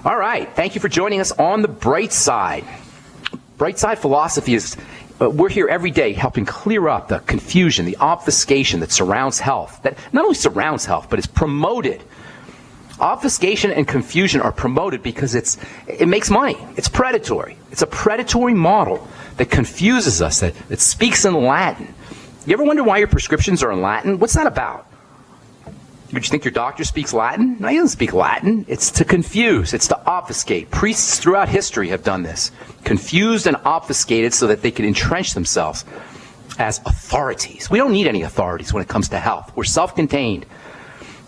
All right, thank you for joining us on the Bright Side. Bright Side philosophy is, we're here every day helping clear up the confusion, the obfuscation that surrounds health, that not only surrounds health, but is promoted. Obfuscation and confusion are promoted because it makes money. It's predatory. It's a predatory model that confuses us, that speaks in Latin. You ever wonder why your prescriptions are in Latin? What's that about? Would you think your doctor speaks Latin? No, he doesn't speak Latin. It's to confuse. It's to obfuscate. Priests throughout history have done this. Confused and obfuscated so that they can entrench themselves as authorities. We don't need any authorities when it comes to health. We're self-contained.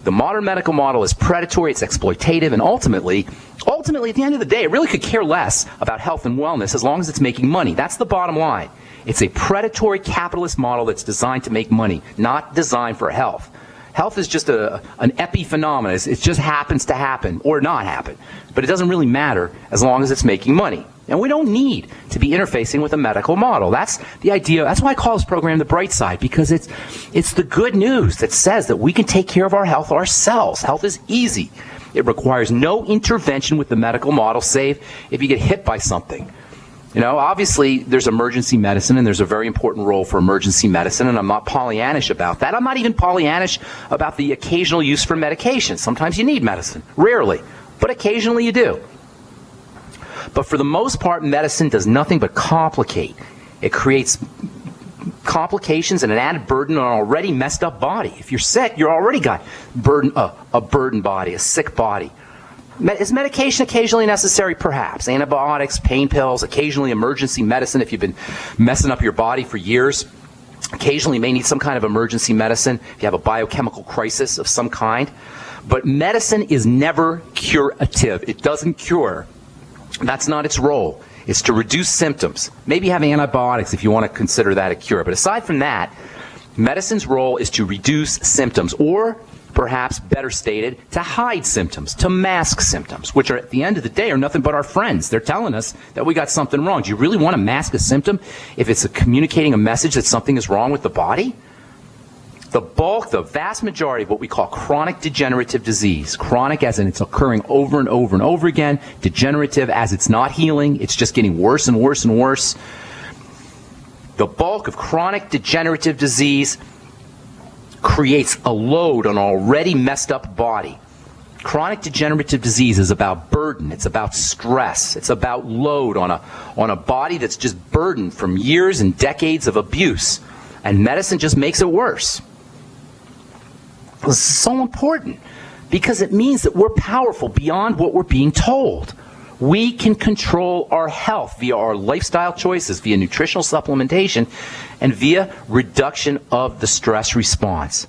The modern medical model is predatory, it's exploitative, and ultimately, at the end of the day, it really could care less about health and wellness as long as it's making money. That's the bottom line. It's a predatory capitalist model that's designed to make money, not designed for health. Health is just an epiphenomenon. It just happens to happen or not happen. But it doesn't really matter as long as it's making money. And we don't need to be interfacing with a medical model. That's the idea. That's why I call this program The Bright Side, because it's the good news that says that we can take care of our health ourselves. Health is easy. It requires no intervention with the medical model, save if you get hit by something. You know, obviously, there's emergency medicine, and there's a very important role for emergency medicine, and I'm not Pollyannish about that. I'm not even Pollyannish about the occasional use for medication. Sometimes you need medicine. Rarely. But occasionally you do. But for the most part, medicine does nothing but complicate. It creates complications and an added burden on an already messed up body. If you're sick, you've already got a burdened body, a sick body. Is medication occasionally necessary? Perhaps. Antibiotics, pain pills, occasionally emergency medicine if you've been messing up your body for years. Occasionally you may need some kind of emergency medicine if you have a biochemical crisis of some kind. But medicine is never curative. It doesn't cure. That's not its role. It's to reduce symptoms. Maybe have antibiotics if you want to consider that a cure. But aside from that, medicine's role is to reduce symptoms, or perhaps better stated, to hide symptoms, to mask symptoms, which are at the end of the day are nothing but our friends. They're telling us that we got something wrong. Do you really want to mask a symptom if it's communicating a message that something is wrong with the body? The vast majority of what we call chronic degenerative disease, chronic as in it's occurring over and over and over again, degenerative as it's not healing, it's just getting worse and worse and worse. The bulk of chronic degenerative disease creates a load on an already messed up body. Chronic degenerative disease is about burden. It's about stress. It's about load on a body that's just burdened from years and decades of abuse. And medicine just makes it worse. This is so important because it means that we're powerful beyond what we're being told. We can control our health via our lifestyle choices, via nutritional supplementation, and via reduction of the stress response.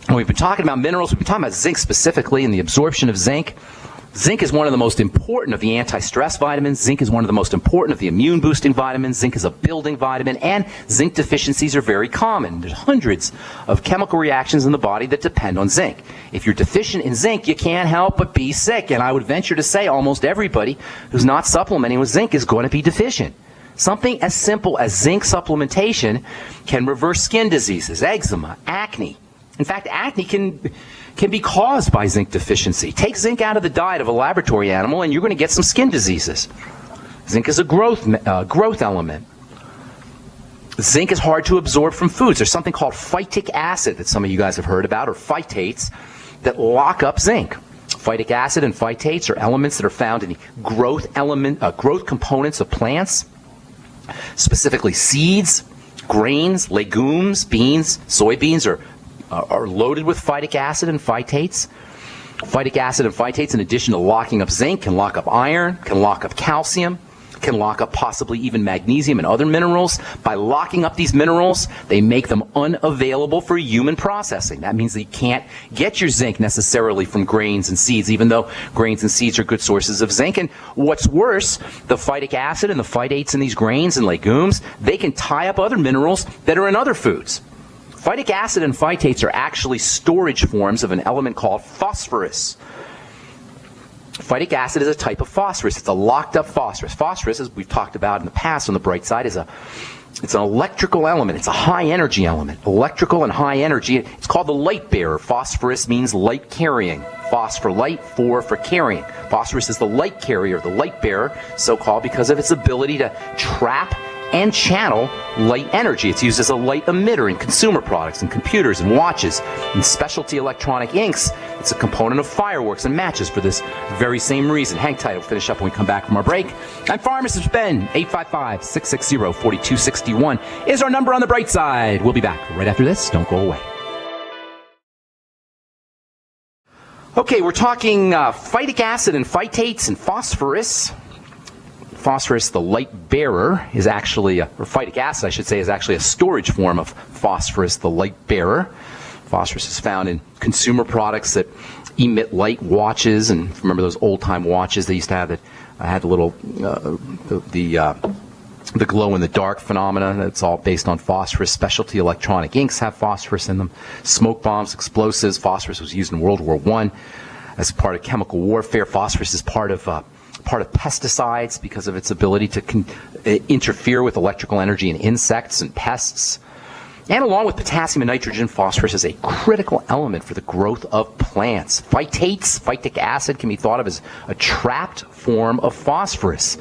And we've been talking about minerals. We've been talking about zinc specifically and the absorption of zinc. Zinc is one of the most important of the anti-stress vitamins. Zinc is one of the most important of the immune-boosting vitamins. Zinc is a building vitamin, and zinc deficiencies are very common. There's hundreds of chemical reactions in the body that depend on zinc. If you're deficient in zinc, you can't help but be sick, and I would venture to say almost everybody who's not supplementing with zinc is going to be deficient. Something as simple as zinc supplementation can reverse skin diseases, eczema, acne. In fact, acne can be caused by zinc deficiency. Take zinc out of the diet of a laboratory animal and you're going to get some skin diseases. Zinc is a growth element. Zinc is hard to absorb from foods. There's something called phytic acid that some of you guys have heard about, or phytates, that lock up zinc. Phytic acid and phytates are elements that are found in the growth components of plants, specifically seeds, grains, legumes, beans, soybeans are loaded with phytic acid and phytates. Phytic acid and phytates, in addition to locking up zinc, can lock up iron, can lock up calcium, can lock up possibly even magnesium and other minerals. By locking up these minerals, they make them unavailable for human processing. That means that you can't get your zinc necessarily from grains and seeds, even though grains and seeds are good sources of zinc. And what's worse, the phytic acid and the phytates in these grains and legumes, they can tie up other minerals that are in other foods. Phytic acid and phytates are actually storage forms of an element called phosphorus. Phytic acid is a type of phosphorus. It's a locked up phosphorus. Phosphorus, as we've talked about in the past on the bright side, it's an electrical element. It's a high energy element. Electrical and high energy. It's called the light bearer. Phosphorus means light carrying. phosphorite, for carrying. Phosphorus is the light carrier, the light bearer, so-called because of its ability to trap and channel light energy. It's used as a light emitter in consumer products and computers and watches and specialty electronic inks. It's a component of fireworks and matches for this very same reason. Hang tight. We'll finish up when we come back from our break. I'm Pharmacist Ben. 855-660-4261 is our number on the bright side. We'll be back right after this. Don't go away. Okay, we're talking phytic acid and phytates and phosphorus. Phosphorus, the light bearer, is actually, or phytic acid, I should say, is actually a storage form of phosphorus, the light bearer. Phosphorus is found in consumer products that emit light, watches, and remember those old-time watches they used to have that had the little, the glow-in-the-dark phenomena. That's all based on phosphorus. Specialty electronic inks have phosphorus in them. Smoke bombs, explosives. Phosphorus was used in World War I as part of chemical warfare. Phosphorus is part of pesticides because of its ability to interfere with electrical energy in insects and pests. And along with potassium and nitrogen, phosphorus is a critical element for the growth of plants. Phytates, phytic acid, can be thought of as a trapped form of phosphorus.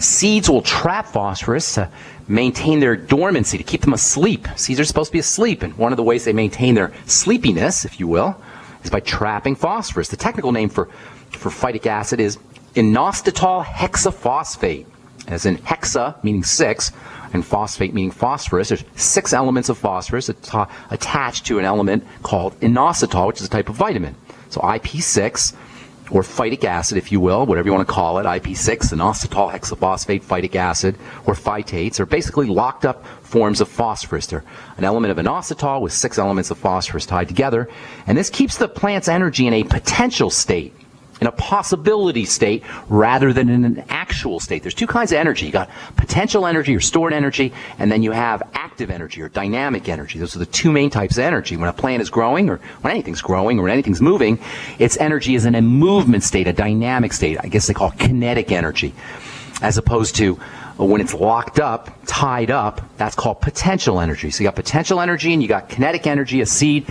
Seeds will trap phosphorus to maintain their dormancy, to keep them asleep. Seeds are supposed to be asleep, and one of the ways they maintain their sleepiness, if you will, is by trapping phosphorus. The technical name for phytic acid is inositol hexaphosphate, as in hexa meaning 6 and phosphate meaning phosphorus. There's 6 elements of phosphorus attached to an element called inositol, which is a type of vitamin. So IP6, or phytic acid, if you will, whatever you want to call it, IP6, inositol hexaphosphate, phytic acid, or phytates, are basically locked up forms of phosphorus. They're an element of inositol with 6 elements of phosphorus tied together, and this keeps the plant's energy in a potential state, in a possibility state, rather than in an actual state. There's 2 kinds of energy. You got potential energy or stored energy, and then you have active energy or dynamic energy. Those are the 2 main types of energy. When a plant is growing, or when anything's growing, or when anything's moving, its energy is in a movement state, a dynamic state. I guess they call it kinetic energy, as opposed to when it's locked up, tied up, that's called potential energy. So you got potential energy and you got kinetic energy. A seed's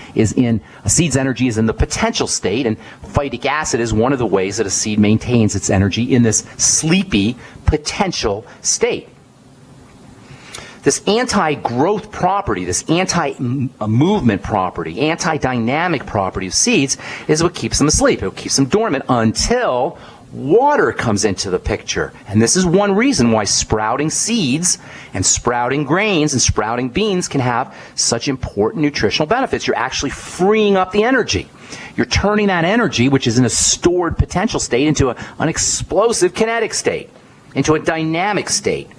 energy is in the potential state, and phytic acid is one of the ways that a seed maintains its energy in this sleepy potential state. This anti-growth property, this anti-movement property, anti-dynamic property of seeds is what keeps them asleep. It keeps them dormant until water comes into the picture. And this is one reason why sprouting seeds and sprouting grains and sprouting beans can have such important nutritional benefits. You're actually freeing up the energy. You're turning that energy, which is in a stored potential state, into an explosive kinetic state, into a dynamic state.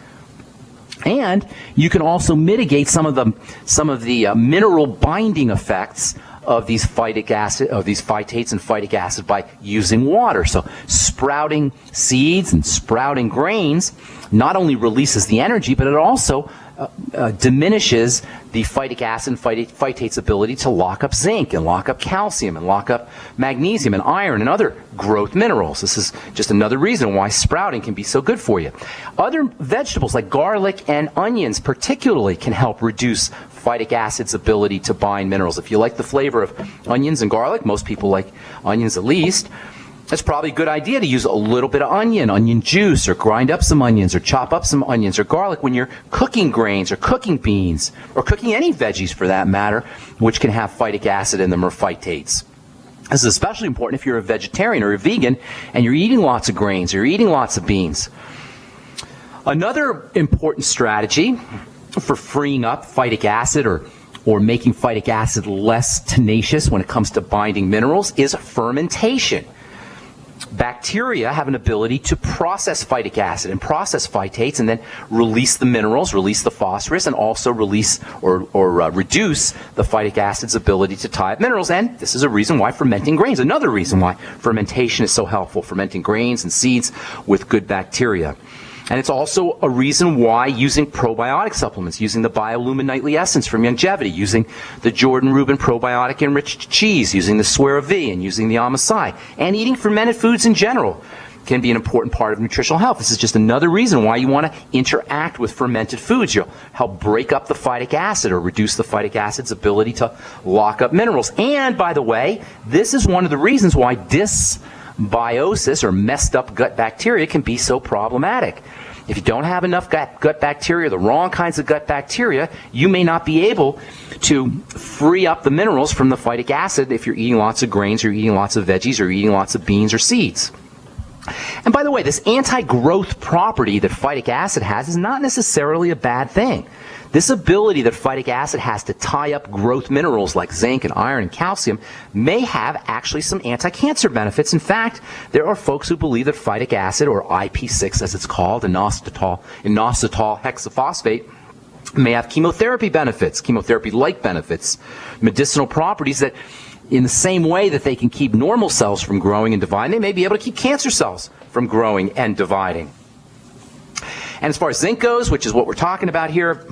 And you can also mitigate some of the mineral binding effects of these phytic acid, of these phytates and phytic acid, by using water. So sprouting seeds and sprouting grains not only releases the energy, but it also diminishes the phytic acid and phytates' ability to lock up zinc and lock up calcium and lock up magnesium and iron and other growth minerals. This is just another reason why sprouting can be so good for you. Other vegetables like garlic and onions particularly can help reduce phytic acid's ability to bind minerals. If you like the flavor of onions and garlic, most people like onions at least, it's probably a good idea to use a little bit of onion juice, or grind up some onions, or chop up some onions or garlic when you're cooking grains or cooking beans, or cooking any veggies for that matter, which can have phytic acid in them or phytates. This is especially important if you're a vegetarian or a vegan and you're eating lots of grains or you're eating lots of beans. Another important strategy for freeing up phytic acid or making phytic acid less tenacious when it comes to binding minerals is fermentation. Bacteria have an ability to process phytic acid and process phytates and then release the minerals, release the phosphorus, and also release or reduce the phytic acid's ability to tie up minerals. And this is a reason why fermenting grains, another reason why fermentation is so helpful, fermenting grains and seeds with good bacteria. And it's also a reason why using probiotic supplements, using the Biolumin Nightly Essence from Longevity, using the Jordan Rubin Probiotic Enriched Cheese, using the Swear V, and using the Amasai, and eating fermented foods in general can be an important part of nutritional health. This is just another reason why you want to interact with fermented foods. You'll help break up the phytic acid or reduce the phytic acid's ability to lock up minerals. And, by the way, this is one of the reasons why dysbiosis or messed up gut bacteria can be so problematic. If you don't have enough gut bacteria, the wrong kinds of gut bacteria, you may not be able to free up the minerals from the phytic acid if you're eating lots of grains or you're eating lots of veggies or you're eating lots of beans or seeds. And by the way, this anti-growth property that phytic acid has is not necessarily a bad thing. This ability that phytic acid has to tie up growth minerals like zinc and iron and calcium may have actually some anti-cancer benefits. In fact, there are folks who believe that phytic acid, or IP6 as it's called, inositol hexaphosphate, may have chemotherapy benefits, chemotherapy-like benefits, medicinal properties that in the same way that they can keep normal cells from growing and dividing, they may be able to keep cancer cells from growing and dividing. And as far as zinc goes, which is what we're talking about here,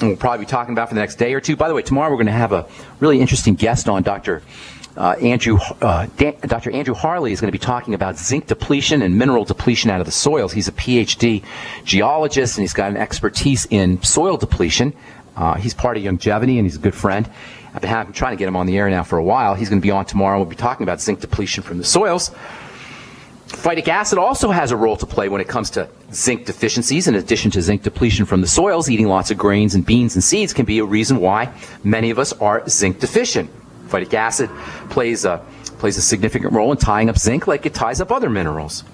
and we'll probably be talking about for the next day or two. By the way, tomorrow we're going to have a really interesting guest on. Dr. Andrew Harley is going to be talking about zinc depletion and mineral depletion out of the soils. He's a PhD geologist, and he's got an expertise in soil depletion. He's part of Longevity, and he's a good friend. I've been trying to get him on the air now for a while. He's going to be on tomorrow. We'll be talking about zinc depletion from the soils. Phytic acid also has a role to play when it comes to zinc deficiencies. In addition to zinc depletion from the soils, eating lots of grains and beans and seeds can be a reason why many of us are zinc deficient. Phytic acid plays a significant role in tying up zinc like it ties up other minerals.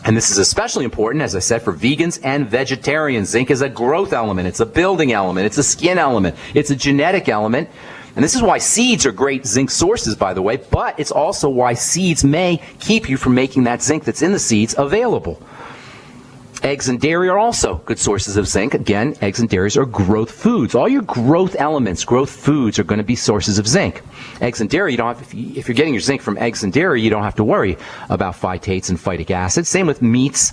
And this is especially important, as I said, for vegans and vegetarians. Zinc is a growth element. It's a building element. It's a skin element. It's a genetic element. And this is why seeds are great zinc sources, by the way, but it's also why seeds may keep you from making that zinc that's in the seeds available. Eggs and dairy are also good sources of zinc. Again, eggs and dairies are growth foods. All your growth elements, growth foods, are going to be sources of zinc. Eggs and dairy, you don't have, if you're getting your zinc from eggs and dairy, you don't have to worry about phytates and phytic acid. Same with meats.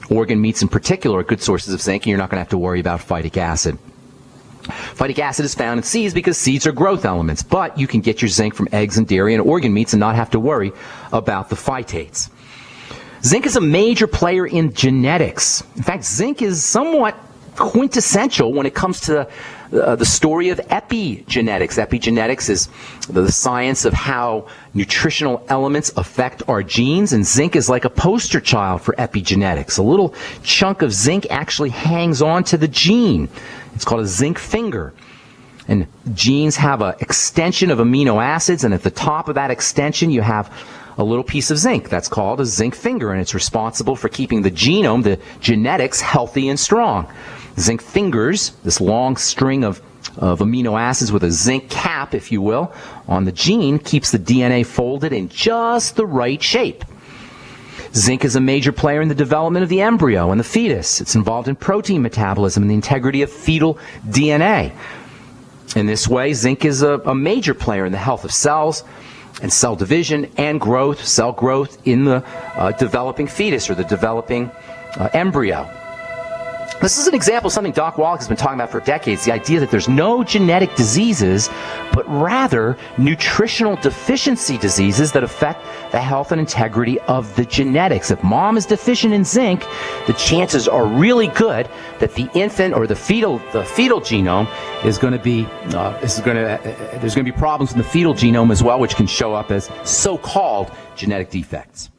Organ meats in particular are good sources of zinc, and you're not going to have to worry about phytic acid. Phytic acid is found in seeds because seeds are growth elements, but you can get your zinc from eggs and dairy and organ meats and not have to worry about the phytates. Zinc is a major player in genetics. In fact, zinc is somewhat quintessential when it comes to the story of epigenetics. Epigenetics is the science of how nutritional elements affect our genes, and zinc is like a poster child for epigenetics. A little chunk of zinc actually hangs on to the gene. It's called a zinc finger. And genes have an extension of amino acids, and at the top of that extension you have a little piece of zinc. That's called a zinc finger, and it's responsible for keeping the genome, the genetics, healthy and strong. Zinc fingers, this long string of amino acids with a zinc cap, if you will, on the gene, keeps the DNA folded in just the right shape. Zinc is a major player in the development of the embryo and the fetus. It's involved in protein metabolism and the integrity of fetal DNA. In this way, zinc is a major player in the health of cells and cell division and growth, cell growth in the developing fetus or the developing embryo. This is an example of something Doc Wallach has been talking about for decades, the idea that there's no genetic diseases, but rather nutritional deficiency diseases that affect the health and integrity of the genetics. If mom is deficient in zinc, the chances are really good that the infant or the fetal genome is going to be, there's going to be problems in the fetal genome as well, which can show up as so-called genetic defects.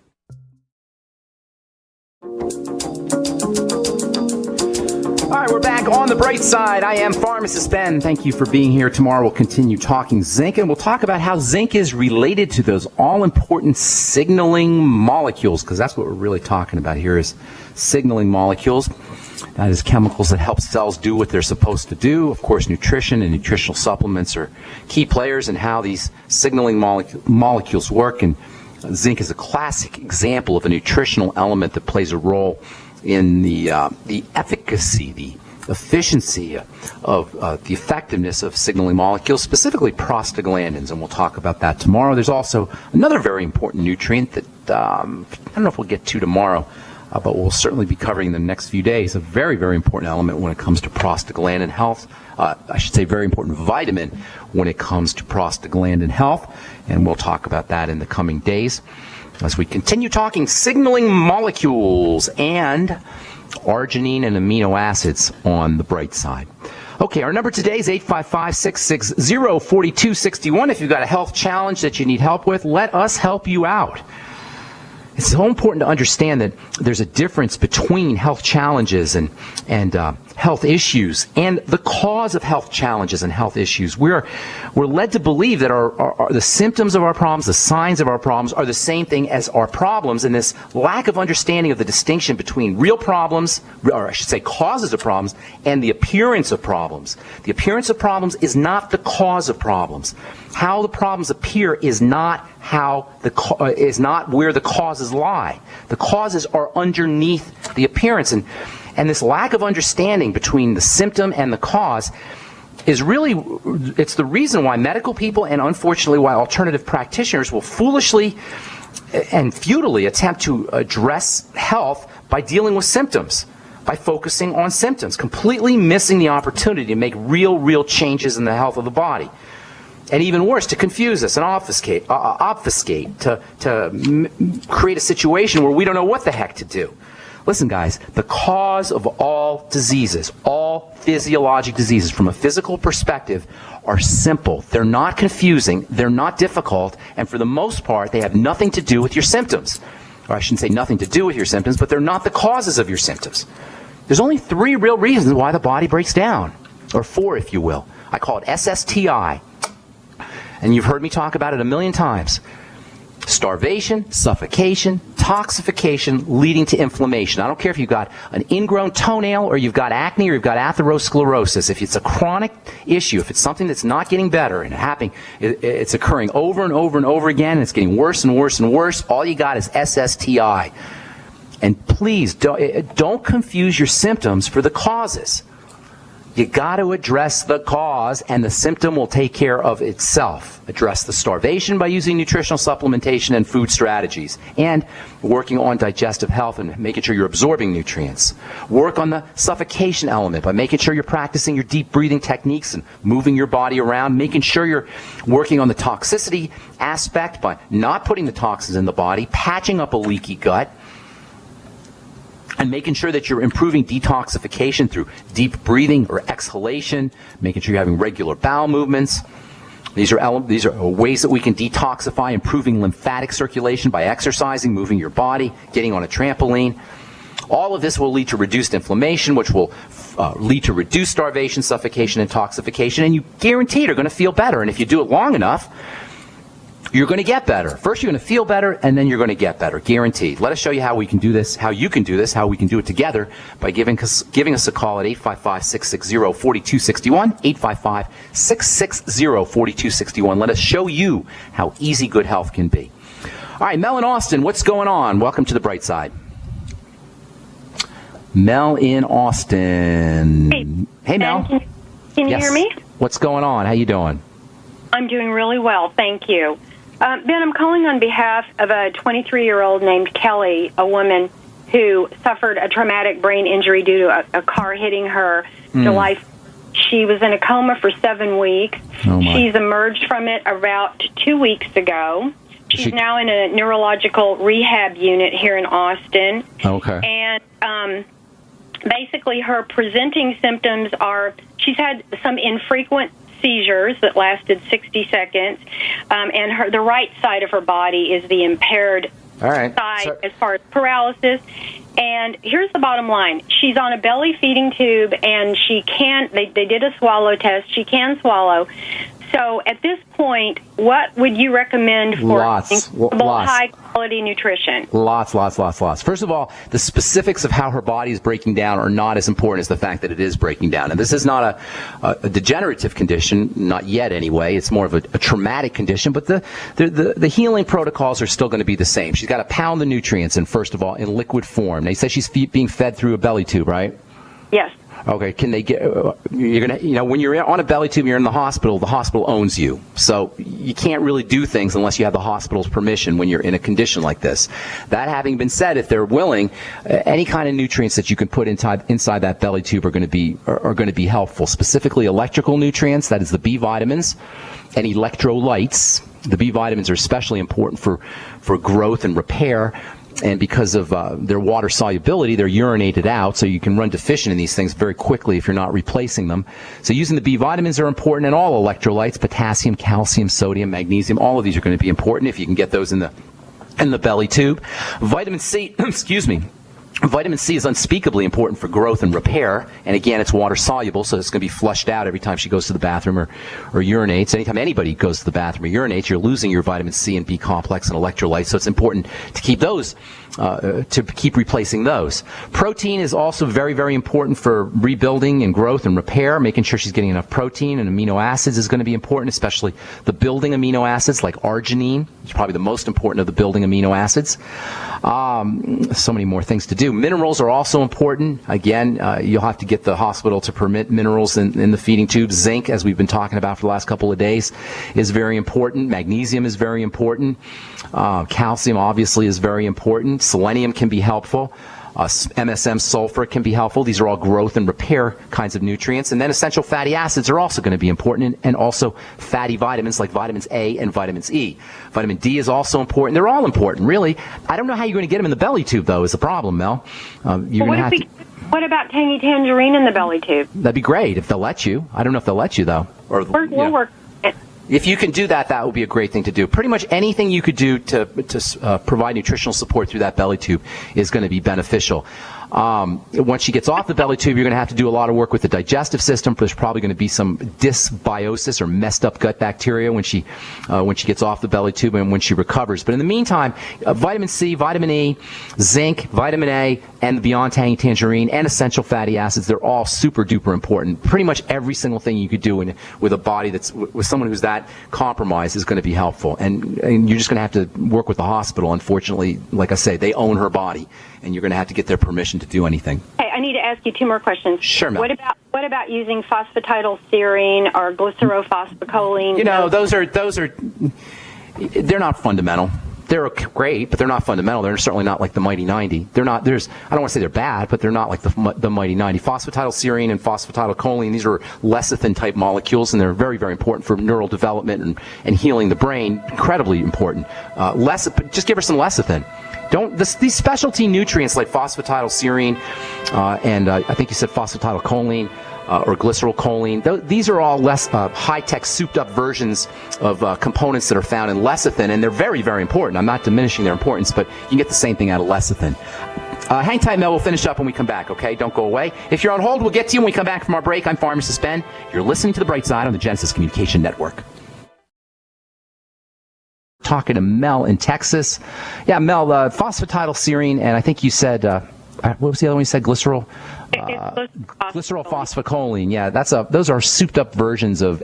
All right, we're back on the bright side. I am Pharmacist Ben. Thank you for being here. Tomorrow we'll continue talking zinc, and we'll talk about how zinc is related to those all-important signaling molecules, because that's what we're really talking about here is signaling molecules. That is chemicals that help cells do what they're supposed to do. Of course, nutrition and nutritional supplements are key players in how these signaling molecules work, and zinc is a classic example of a nutritional element that plays a role in the efficacy, the efficiency of the effectiveness of signaling molecules, specifically prostaglandins, and we'll talk about that tomorrow. There's also another very important nutrient that I don't know if we'll get to tomorrow, but we'll certainly be covering in the next few days, a very, very important element when it comes to prostaglandin health. I should say very important vitamin when it comes to prostaglandin health, and we'll talk about that in the coming days. as we continue talking signaling molecules and arginine and amino acids on the bright side. Okay, our number today is 855-660-4261. If you've got a health challenge that you need help with, let us help you out. It's so important to understand that there's a difference between health challenges and health issues and the cause of health challenges and health issues. We're led to believe that the symptoms of our problems, the signs of our problems are the same thing as our problems, and this lack of understanding of the distinction between real problems, or I should say causes of problems, and the appearance of problems. The appearance of problems is not the cause of problems. How the problems appear is not where the causes lie. The causes are underneath the appearance, and this lack of understanding between the symptom and the cause is really, it's the reason why medical people and unfortunately why alternative practitioners will foolishly and futilely attempt to address health by dealing with symptoms, by focusing on symptoms, completely missing the opportunity to make real changes in the health of the body. And even worse, to confuse us and obfuscate, to create a situation where we don't know what the heck to do. Listen, guys, the cause of all diseases, all physiologic diseases from a physical perspective are simple. They're not confusing, they're not difficult, and for the most part, they have nothing to do with your symptoms. Or I shouldn't say nothing to do with your symptoms, but they're not the causes of your symptoms. There's only 3 real reasons why the body breaks down, or 4 if you will. I call it SSTI. And you've heard me talk about it a million times. Starvation, suffocation, toxification leading to inflammation. I don't care if you've got an ingrown toenail or you've got acne or you've got atherosclerosis. If it's a chronic issue, if it's something that's not getting better and it's occurring over and over and over again and it's getting worse and worse and worse, all you got is SSTI. And please don't confuse your symptoms for the causes. You got to address the cause, and the symptom will take care of itself. Address the starvation by using nutritional supplementation and food strategies, and working on digestive health and making sure you're absorbing nutrients. Work on the suffocation element by making sure you're practicing your deep breathing techniques and moving your body around, making sure you're working on the toxicity aspect by not putting the toxins in the body, patching up a leaky gut, and making sure that you're improving detoxification through deep breathing or exhalation, making sure you're having regular bowel movements. These are ways that we can detoxify, improving lymphatic circulation by exercising, moving your body, getting on a trampoline. All of this will lead to reduced inflammation, which will lead to reduced starvation, suffocation, and toxification, and you guaranteed are going to feel better. And if you do it long enough, you're going to get better. First, you're going to feel better, and then you're going to get better, guaranteed. Let us show you how we can do this, how you can do this, how we can do it together by giving us a call at 855-660-4261, 855-660-4261. Let us show you how easy good health can be. All right, Mel in Austin, what's going on? Welcome to the bright side. Mel in Austin. Hey Mel. Can you hear me? What's going on? How you doing? I'm doing really well, thank you. Ben, I'm calling on behalf of a 23-year-old named Kelly, a woman who suffered a traumatic brain injury due to a car hitting her July. She was in a coma for 7 weeks. Oh She's emerged from it about 2 weeks ago. She's now in a neurological rehab unit here in Austin. Okay. And basically her presenting symptoms are she's had some infrequent seizures that lasted 60 seconds, and the right side of her body is the impaired side as far as paralysis. And here's the bottom line. She's on a belly feeding tube, and she can, they did a swallow test. She can swallow. So at this point, what would you recommend for high-quality nutrition? Lots. First of all, the specifics of how her body is breaking down are not as important as the fact that it is breaking down. And this is not a degenerative condition, not yet anyway. It's more of a traumatic condition, but the healing protocols are still going to be the same. She's got to pound the nutrients in, first of all, in liquid form. They say she's being fed through a belly tube, right? Yes. Okay, can they get, you're going to, when you're on a belly tube, you're in the hospital owns you. So you can't really do things unless you have the hospital's permission when you're in a condition like this. That having been said, if they're willing, any kind of nutrients that you can put inside that belly tube are going to be helpful. Specifically electrical nutrients, that is the B vitamins, and electrolytes. The B vitamins are especially important for growth and repair. And because of their water solubility, they're urinated out, so you can run deficient in these things very quickly if you're not replacing them. So using the B vitamins are important, and all electrolytes, potassium, calcium, sodium, magnesium, all of these are going to be important if you can get those in the belly tube. Vitamin C, excuse me. Vitamin C is unspeakably important for growth and repair, and again, it's water soluble, so it's going to be flushed out every time she goes to the bathroom or urinates. Anytime anybody goes to the bathroom or urinates, you're losing your vitamin C and B complex and electrolytes, so it's important to keep those, to keep replacing those. Protein is also very, very important for rebuilding and growth and repair. Making sure she's getting enough protein and amino acids is going to be important, especially the building amino acids like arginine. It's probably the most important of the building amino acids. So many more things to do. Minerals are also important. Again, you'll have to get the hospital to permit minerals in the feeding tube. Zinc, as we've been talking about for the last couple of days, is very important. Magnesium is very important. Calcium, obviously, is very important. Selenium can be helpful. MSM, sulfur can be helpful. These are all growth and repair kinds of nutrients. And then essential fatty acids are also going to be important, and also fatty vitamins like vitamins A and vitamins E. Vitamin D is also important. They're all important, really. I don't know how you're going to get them in the belly tube, though, is the problem, Mel. What about tangy tangerine in the belly tube? That'd be great if they'll let you. I don't know if they'll let you, though. We'll work. If you can do that, that would be a great thing to do. Pretty much anything you could do to provide nutritional support through that belly tube is going to be beneficial. Once she gets off the belly tube, you're going to have to do a lot of work with the digestive system. There's probably going to be some dysbiosis or messed up gut bacteria when she gets off the belly tube and when she recovers. But in the meantime, vitamin C, vitamin E, zinc, vitamin A, and the Beyond Tangy Tangerine and essential fatty acids, they're all super duper important. Pretty much every single thing you could do with a body with someone who's that compromised is going to be helpful. And you're just going to have to work with the hospital. Unfortunately, like I say, they own her body, and you're going to have to get their permission to do anything. Hey, I need to ask you two more questions. Sure, Mel. What about using phosphatidylserine or glycerophosphacholine? You know, those are they're not fundamental. They're great, but they're not fundamental. They're certainly not like the Mighty 90. They're not. I don't want to say they're bad, but they're not like the Mighty 90. Phosphatidylserine and phosphatidylcholine, these are lecithin type molecules, and they're very, very important for neural development and healing the brain. Incredibly important. Just give her some lecithin. These specialty nutrients like phosphatidylserine and I think you said phosphatidylcholine or glycerylcholine, these are all less high-tech, souped-up versions of components that are found in lecithin, and they're very, very important. I'm not diminishing their importance, but you can get the same thing out of lecithin. Hang tight, Mel. We'll finish up when we come back, okay? Don't go away. If you're on hold, we'll get to you when we come back from our break. I'm Pharmacist Ben. You're listening to The Bright Side on the Genesis Communication Network. Talking to Mel in Texas. Yeah, Mel, phosphatidylserine, and I think you said, what was the other one you said? Glycerophosphacholine. Yeah, those are souped up versions of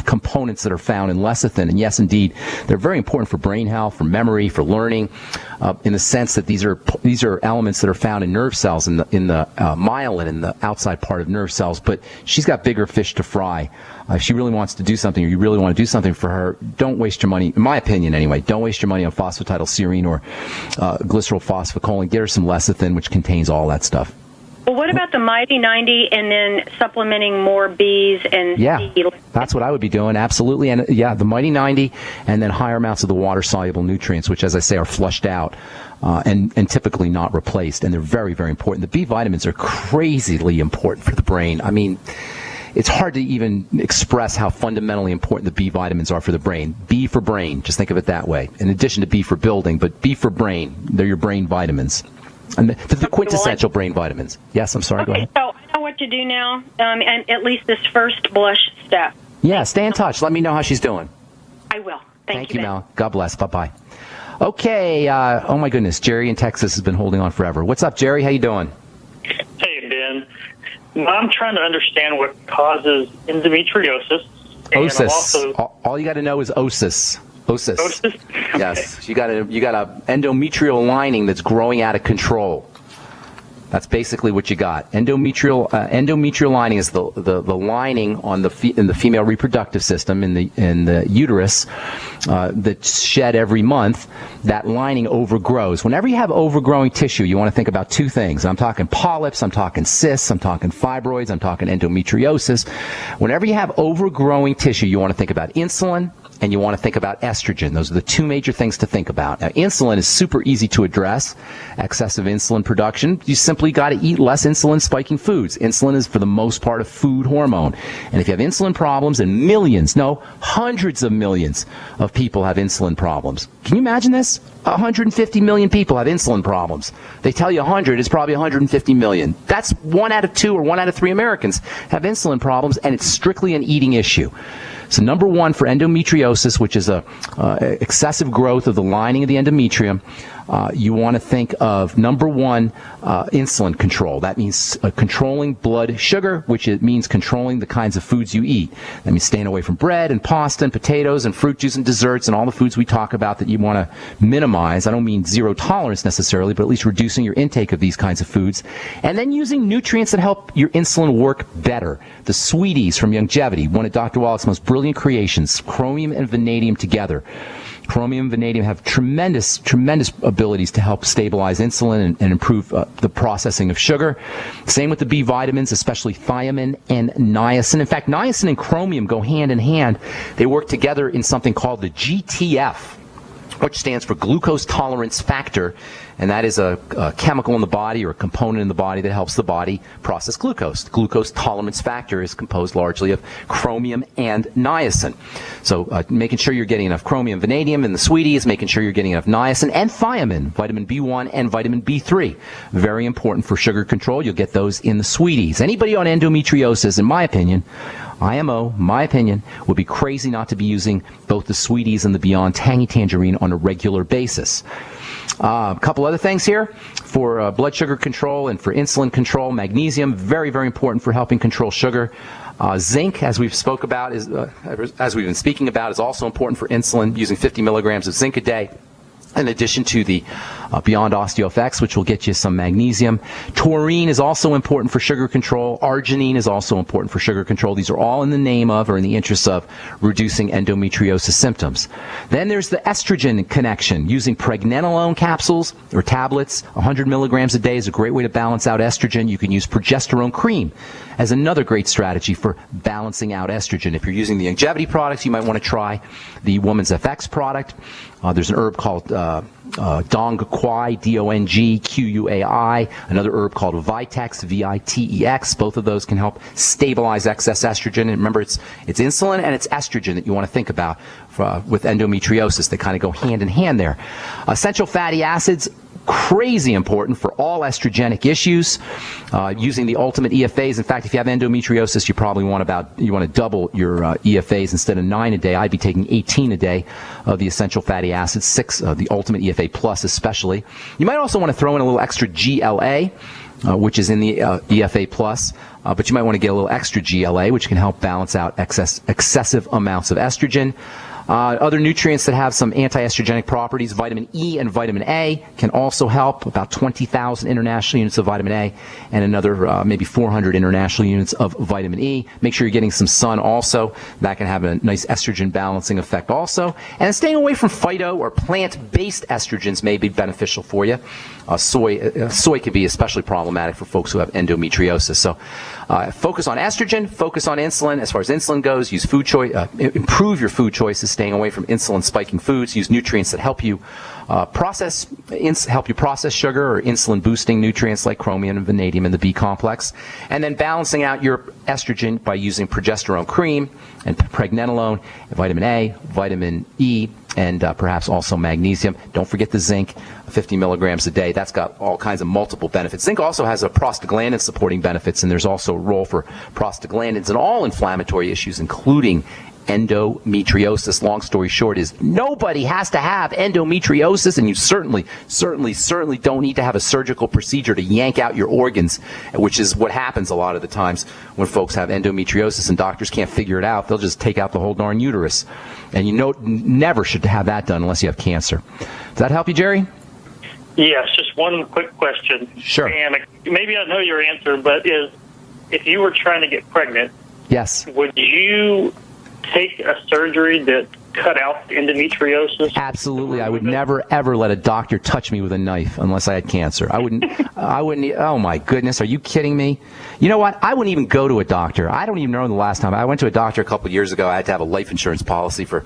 components that are found in lecithin. And yes, indeed, they're very important for brain health, for memory, for learning, in the sense that these are elements that are found in nerve cells, in the myelin, in the outside part of nerve cells. But she's got bigger fish to fry. If she really wants to do something, or you really want to do something for her, don't waste your money, in my opinion anyway, don't waste your money on phosphatidylserine or glycerophosphacholine. Get her some lecithin, which contains all that stuff. Well, what about the Mighty 90 and then supplementing more B's and C? That's what I would be doing, absolutely. And yeah, the Mighty 90 and then higher amounts of the water-soluble nutrients, which, as I say, are flushed out and typically not replaced. And they're very, very important. The B vitamins are crazily important for the brain. I mean, it's hard to even express how fundamentally important the B vitamins are for the brain. B for brain, just think of it that way. In addition to B for building, but B for brain, they're your brain vitamins. And the quintessential brain vitamins. Yes, I'm sorry, go ahead. So I know what to do now, and at least this first blush step. Yeah, stay in touch. Let me know how she's doing. I will. Thank you, Mel. God bless. Bye-bye. Okay, oh my goodness, Jerry in Texas has been holding on forever. What's up, Jerry? How you doing? Hey, Ben. I'm trying to understand what causes endometriosis. Osis. All you got to know is osis. Osis. Osis? Yes. You got a endometrial lining that's growing out of control. That's basically what you got. Endometrial lining is the lining on in the female reproductive system in the uterus that's shed every month. That lining overgrows. Whenever you have overgrowing tissue, you want to think about two things. I'm talking polyps, I'm talking cysts, I'm talking fibroids, I'm talking endometriosis. Whenever you have overgrowing tissue, you want to think about insulin and you want to think about estrogen. Those are the two major things to think about. Now, insulin is super easy to address. Excessive insulin production, you simply got to eat less insulin spiking foods. Insulin is, for the most part, a food hormone. And if you have insulin problems, and millions, no, hundreds of millions of people have insulin problems. Can you imagine this? 150 million people have insulin problems. They tell you 100, it's probably 150 million. That's 1 out of 2 or 1 out of 3 Americans have insulin problems, and it's strictly an eating issue. So number one for endometriosis, which is a excessive growth of the lining of the endometrium, you want to think of, number one, insulin control. That means controlling blood sugar, which it means controlling the kinds of foods you eat. That means staying away from bread and pasta and potatoes and fruit juice and desserts and all the foods we talk about that you want to minimize. I don't mean zero tolerance necessarily, but at least reducing your intake of these kinds of foods. And then using nutrients that help your insulin work better. The sweeties from Longevity, one of Dr. Wallach's most brilliant creations, chromium and vanadium together. Chromium and vanadium have tremendous abilities to help stabilize insulin and improve the processing of sugar. Same with the B vitamins, especially thiamine and niacin. In fact, niacin and chromium go hand in hand. They work together in something called the GTF, which stands for glucose tolerance factor, and that is a chemical in the body or a component in the body that helps the body process glucose. The glucose tolerance factor is composed largely of chromium and niacin. So making sure you're getting enough chromium, vanadium in the sweeties, making sure you're getting enough niacin and thiamine, vitamin B1 and vitamin B3. Very important for sugar control. You'll get those in the sweeties. Anybody on endometriosis, in my opinion, IMO, my opinion, would be crazy not to be using both the sweeties and the Beyond Tangy Tangerine on a regular basis. A couple other things here for blood sugar control and for insulin control. Magnesium, very, very important for helping control sugar. Zinc, as we've spoke about, as we've been speaking about, is also important for insulin, using 50 milligrams of zinc a day, in addition to the Beyond OsteoFX, which will get you some magnesium. Taurine is also important for sugar control. Arginine is also important for sugar control. These are all in the name of, or in the interest of, reducing endometriosis symptoms. Then there's the estrogen connection. Using pregnenolone capsules or tablets, 100 milligrams a day is a great way to balance out estrogen. You can use progesterone cream as another great strategy for balancing out estrogen. If you're using the Longevity products, you might want to try the Woman's FX product. There's an herb called Dong Quai, Dongquai, another herb called Vitex, Vitex. Both of those can help stabilize excess estrogen. And remember, it's insulin and it's estrogen that you want to think about with endometriosis. They kind of go hand in hand there. Essential fatty acids, crazy important for all estrogenic issues. Using the ultimate EFAs. In fact, if you have endometriosis, you probably want to double your EFAs. Instead of 9 a day, I'd be taking 18 a day of the essential fatty acids, 6 of the ultimate EFA plus especially. You might also want to throw in a little extra GLA, which is in the EFA plus, but you might want to get a little extra GLA, which can help balance out excessive amounts of estrogen. Other nutrients that have some anti-estrogenic properties, vitamin E and vitamin A can also help, about 20,000 international units of vitamin A and another maybe 400 international units of vitamin E. Make sure you're getting some sun also. That can have a nice estrogen balancing effect also. And staying away from phyto or plant-based estrogens may be beneficial for you. Soy can be especially problematic for folks who have endometriosis. So focus on estrogen, focus on insulin. As far as insulin goes, use food choice, improve your food choices, staying away from insulin spiking foods. Use nutrients that help you process sugar, or insulin boosting nutrients like chromium and vanadium in the B complex. And then balancing out your estrogen by using progesterone cream and pregnenolone, vitamin A, vitamin E, and perhaps also magnesium. Don't forget the zinc, 50 milligrams a day. That's got all kinds of multiple benefits. Zinc also has a prostaglandin supporting benefits, and there's also a role for prostaglandins in all inflammatory issues, including endometriosis. Long story short is nobody has to have endometriosis, and you certainly don't need to have a surgical procedure to yank out your organs, which is what happens a lot of the times when folks have endometriosis and doctors can't figure it out. They'll just take out the whole darn uterus, and never should have that done unless you have cancer. Does that help you, Jerry? Yes, just one quick question. Sure. And maybe I know your answer, but if you were trying to get pregnant, yes, would you take a surgery that cut out endometriosis? Absolutely. I would never, ever let a doctor touch me with a knife unless I had cancer. I wouldn't, oh my goodness, are you kidding me? You know what? I wouldn't even go to a doctor. I don't even know the last time. I went to a doctor a couple of years ago. I had to have a life insurance policy for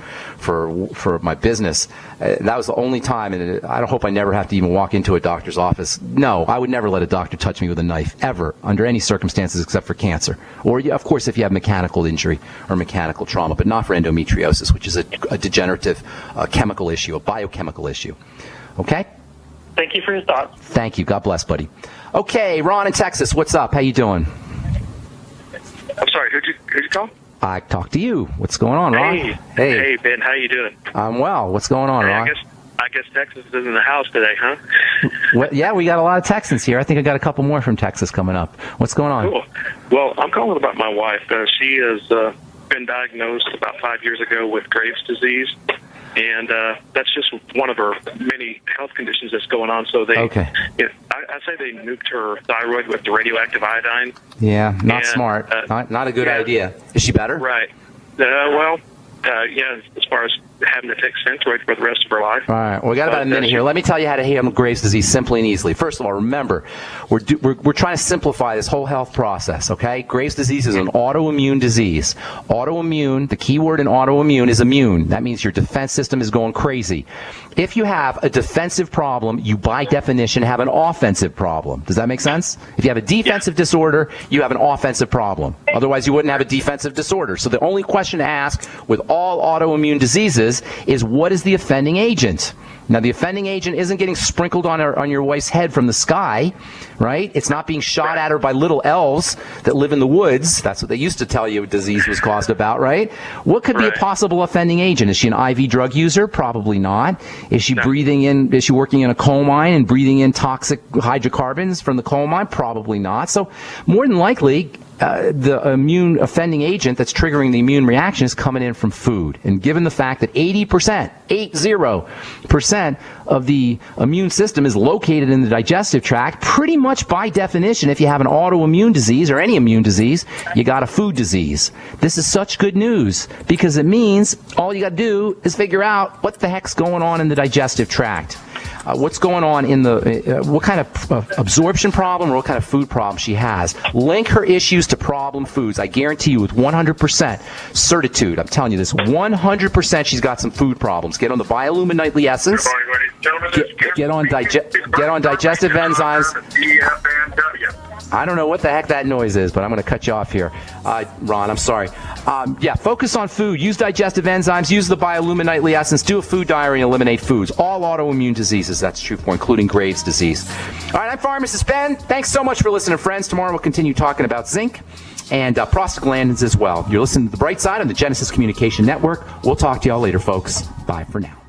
my business. That was the only time, and I hope I never have to even walk into a doctor's office. No, I would never let a doctor touch me with a knife, ever, under any circumstances except for cancer. Or, of course, if you have mechanical injury or mechanical trauma, but not for endometriosis, which is a degenerative chemical issue, a biochemical issue. Okay? Thank you for your thoughts. Thank you. God bless, buddy. Okay, Ron in Texas, what's up? How you doing? I'm sorry, who'd you call? I talked to you. What's going on, Ron? Hey, Ben, how you doing? I'm well. What's going on, Ron? I guess Texas is in the house today, huh? Well, yeah, we got a lot of Texans here. I think I got a couple more from Texas coming up. What's going on? Cool. Well, I'm calling about my wife. She has been diagnosed about 5 years ago with Graves' disease, and that's just one of her many health conditions that's going on. So they, I say they nuked her thyroid with the radioactive iodine. Yeah, not smart. Not a good idea. Is she better? Right. Yeah, as far as having to take Synthroid for the rest of her life. All right. Well, we got about a minute here. Let me tell you how to handle Graves' disease simply and easily. First of all, remember, we're trying to simplify this whole health process, okay? Graves' disease is an autoimmune disease. Autoimmune, the key word in autoimmune is immune. That means your defense system is going crazy. If you have a defensive problem, you by definition have an offensive problem. Does that make sense? If you have a defensive disorder, you have an offensive problem. Otherwise, you wouldn't have a defensive disorder. So the only question to ask with all autoimmune diseases is, what is the offending agent? Now, the offending agent isn't getting sprinkled on your wife's head from the sky, right? It's not being shot at her by little elves that live in the woods. That's what they used to tell you a disease was caused about, right? What could be a possible offending agent? Is she an IV drug user? Probably not. Is she is she working in a coal mine and breathing in toxic hydrocarbons from the coal mine? Probably not. So more than likely, the immune offending agent that's triggering the immune reaction is coming in from food. And given the fact that 80% of the immune system is located in the digestive tract, pretty much by definition, if you have an autoimmune disease or any immune disease, you got a food disease. This is such good news because it means all you got to do is figure out what the heck's going on in the digestive tract. What's going on in the, what kind of absorption problem or what kind of food problem she has. Link her issues to problem foods. I guarantee you with 100% certitude, I'm telling you this, 100% she's got some food problems. Get on the Biolumin Nightly Essence. Get on digestive enzymes. I don't know what the heck that noise is, but I'm going to cut you off here. Ron, I'm sorry. Yeah, focus on food. Use digestive enzymes. Use the Biolumin Nightly Essence. Do a food diary and eliminate foods. All autoimmune diseases, that's true for, including Graves' disease. All right, I'm Pharmacist Ben. Thanks so much for listening, friends. Tomorrow we'll continue talking about zinc and prostaglandins as well. You're listening to The Bright Side on the Genesis Communication Network. We'll talk to y'all later, folks. Bye for now.